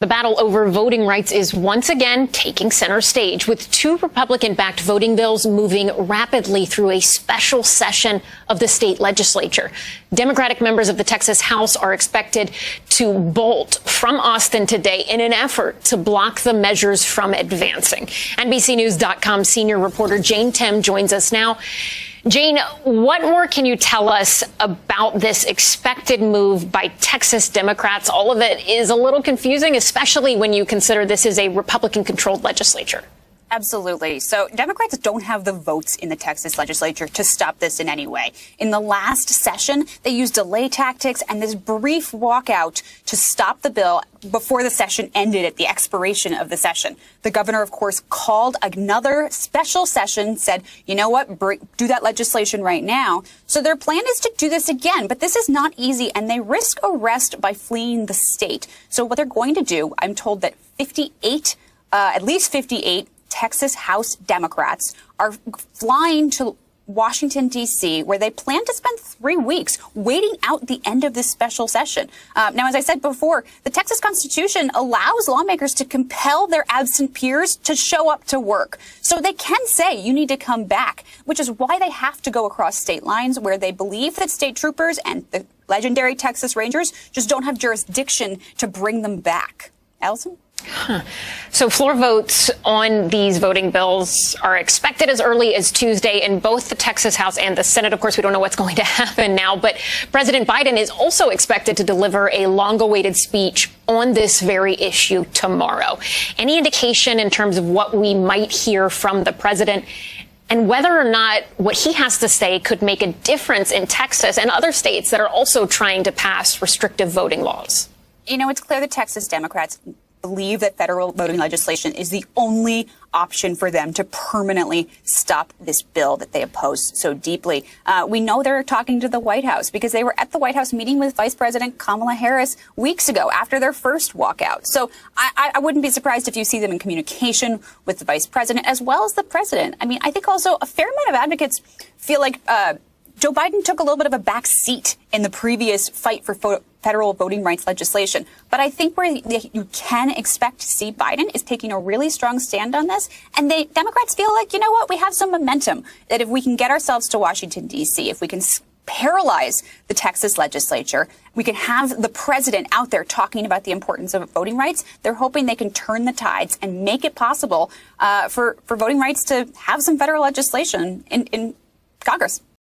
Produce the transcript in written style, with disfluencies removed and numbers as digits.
The battle over voting rights is once again taking center stage, with two Republican-backed voting bills moving rapidly through a special session of the state legislature. Democratic members of the Texas House are expected to bolt from Austin today in an effort to block the measures from advancing. NBCNews.com senior reporter Jane Tim joins us now. Jane, what more can you tell us about this expected move by Texas Democrats? All of it is a little confusing, especially when you consider this is a Republican-controlled legislature. Absolutely. So Democrats don't have the votes in the Texas legislature to stop this in any way. In the last session, they used delay tactics and this brief walkout to stop the bill before the session ended at the expiration of the session. The governor, of course, called another special session, said, you know what, do that legislation right now. So their plan is to do this again, but this is not easy and they risk arrest by fleeing the state. So what they're going to do, I'm told that at least 58 Texas House Democrats are flying to Washington, D.C., where they plan to spend 3 weeks waiting out the end of this special session. Now, as I said before, the Texas Constitution allows lawmakers to compel their absent peers to show up to work. So they can say you need to come back, which is why they have to go across state lines, where they believe that state troopers and the legendary Texas Rangers just don't have jurisdiction to bring them back. Allison? So floor votes on these voting bills are expected as early as Tuesday in both the Texas House and the Senate. Of course, we don't know what's going to happen now, but President Biden is also expected to deliver a long-awaited speech on this very issue tomorrow. Any indication in terms of what we might hear from the president and whether or not what he has to say could make a difference in Texas and other states that are also trying to pass restrictive voting laws? You know, it's clear that Texas Democrats believe that federal voting legislation is the only option for them to permanently stop this bill that they oppose so deeply. We know they're talking to the White House because they were at the White House meeting with Vice President Kamala Harris weeks ago after their first walkout. So I wouldn't be surprised if you see them in communication with the vice president as well as the president. I mean, I think also a fair amount of advocates feel like Joe Biden took a little bit of a back seat in the previous fight for federal voting rights legislation. But I think where you can expect to see Biden is taking a really strong stand on this. And Democrats feel like, you know what, we have some momentum, that if we can get ourselves to Washington, D.C., if we can paralyze the Texas legislature, we can have the president out there talking about the importance of voting rights. They're hoping they can turn the tides and make it possible for voting rights to have some federal legislation in Congress.